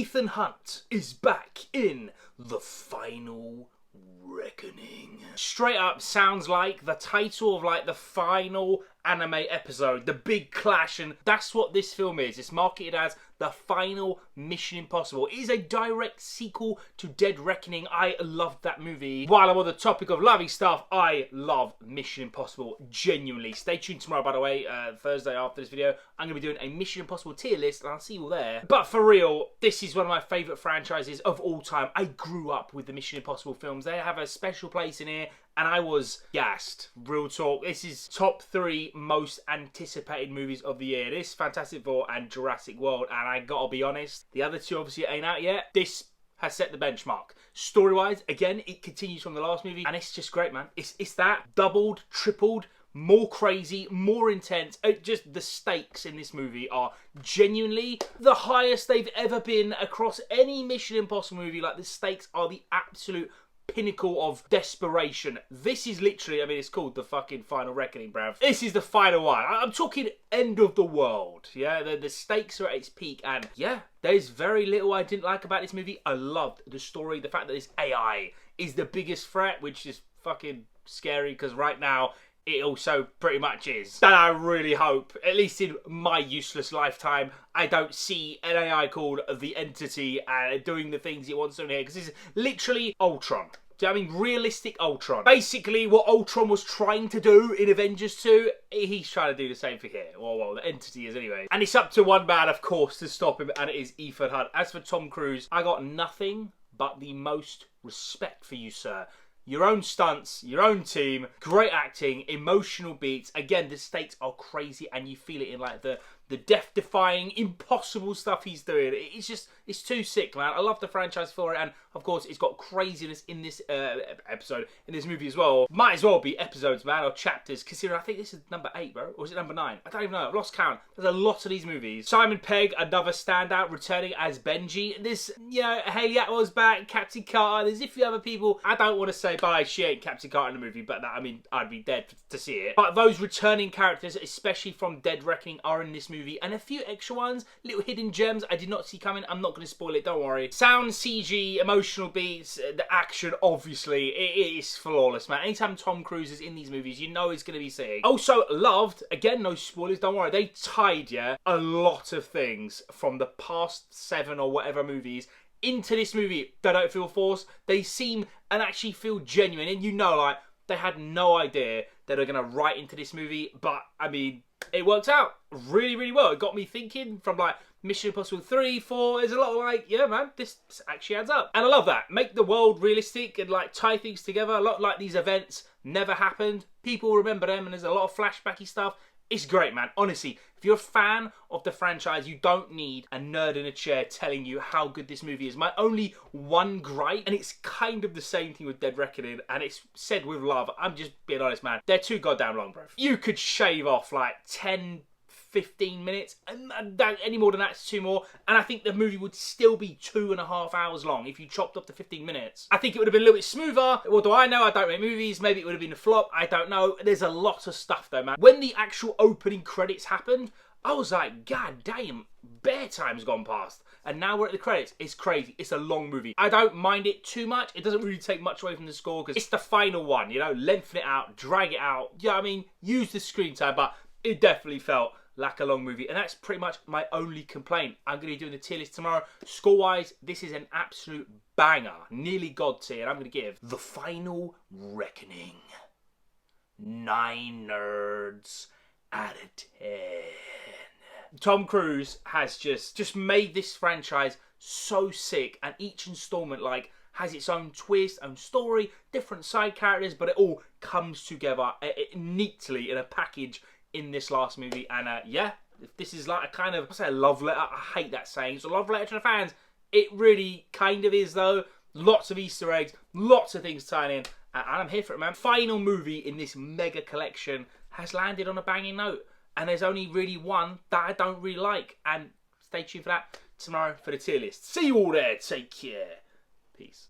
Ethan Hunt is back in The Final Reckoning. Straight up sounds like the title of like the final anime episode, the big clash, and that's what this film is. It's marketed as the final Mission Impossible. It is a direct sequel to Dead Reckoning. I loved that movie. While I'm on the topic of loving stuff, I love Mission Impossible, genuinely. Stay tuned tomorrow, by the way, Thursday after this video. I'm going to be doing a Mission Impossible tier list, and I'll see you all there. But for real, this is one of my favourite franchises of all time. I grew up with the Mission Impossible films. They have a special place in here, and I was gassed. Real talk. This is top 3 most anticipated movies of the year. This, Fantastic Four, and Jurassic World. And I gotta be honest, the other two obviously ain't out yet. This has set the benchmark. Story-wise, again, it continues from the last movie, and it's just great, man. It's that doubled, tripled, more crazy, more intense. Just the stakes in this movie are genuinely the highest they've ever been across any Mission Impossible movie. Like, the stakes are the absolute pinnacle of desperation. This is literally, I mean, it's called the fucking Final Reckoning, bruv. This is the final one. I'm talking end of the world. Yeah, the stakes are at its peak, and yeah, there's very little I didn't like about this movie. I loved the story, the fact that this AI is the biggest threat, which is fucking scary, because right now it also pretty much is. And I really hope, at least in my useless lifetime, I don't see an AI called the Entity doing the things it wants to do here, because this is literally Ultron. Do you know what I mean? Realistic Ultron. Basically, what Ultron was trying to do in Avengers 2, he's trying to do the same thing here. Well, the Entity is anyway. And it's up to one man, of course, to stop him, and it is Ethan Hunt. As for Tom Cruise, I got nothing but the most respect for you, sir. Your own stunts, your own team, great acting, emotional beats. Again, the stakes are crazy, and you feel it in like the death-defying, impossible stuff he's doing. It's just, it's too sick, man. I love the franchise for it, and of course, it's got craziness in this episode, in this movie as well. Might as well be episodes, man, or chapters, considering I think this is number 8, bro. Or is it number 9? I don't even know. I've lost count. There's a lot of these movies. Simon Pegg, another standout, returning as Benji. This, you know, Haley Atwell's back, Captain Carter. There's a few other people. I don't want to say bye, she ain't Captain Carter in the movie, but that, I mean, I'd be dead to see it. But those returning characters, especially from Dead Reckoning, are in this movie. And a few extra ones, little hidden gems I did not see coming. I'm not going to spoil it, don't worry. Sound, CG, emotional beats, the action, obviously, it is flawless, man. Anytime Tom Cruise is in these movies, you know it's going to be sick. Also loved, again, no spoilers, don't worry, they tied, yeah, a lot of things from the past 7 or whatever movies into this movie. They don't feel forced. They seem and actually feel genuine. And you know, like, they had no idea that they're going to write into this movie. But, I mean, it worked out really, really well. It got me thinking from, like, Mission Impossible 3, 4. There's a lot of, like, yeah, man, this actually adds up. And I love that. Make the world realistic and, like, tie things together. A lot like these events never happened. People remember them, and there's a lot of flashbacky stuff. It's great, man. Honestly, if you're a fan of the franchise, you don't need a nerd in a chair telling you how good this movie is. My only one gripe, and it's kind of the same thing with Dead Reckoning, and it's said with love, I'm just being honest, man. They're too goddamn long, bro. You could shave off like 10, 15 minutes, and any more than that's too more, and I think the movie would still be 2.5 hours long if you chopped off the 15 minutes. I think it would have been a little bit smoother. What do I know? I don't make movies. Maybe it would have been a flop. I don't know. There's a lot of stuff though, man. When the actual opening credits happened, I was like, God damn, bare time's gone past. And now we're at the credits. It's crazy. It's a long movie. I don't mind it too much. It doesn't really take much away from the score because it's the final one, you know? Lengthen it out, drag it out. Yeah, I mean, use the screen time, but it definitely felt like a long movie, and that's pretty much my only complaint. I'm going to be doing the tier list tomorrow. Score-wise, this is an absolute banger, nearly God tier, and I'm going to give The Final Reckoning 9 nerds out of 10. Tom Cruise has just made this franchise so sick, and each installment, like, has its own twist, own story, different side characters, but it all comes together neatly in a package in this last movie. And yeah, if this is like a kind of, I say a love letter, I hate that saying, it's a love letter to the fans. It really kind of is though. Lots of Easter eggs, lots of things tying in, and I'm here for it, man. Final movie in this mega collection has landed on a banging note, and there's only really one that I don't really like, and stay tuned for that tomorrow for the tier list. See you all there, take care, peace.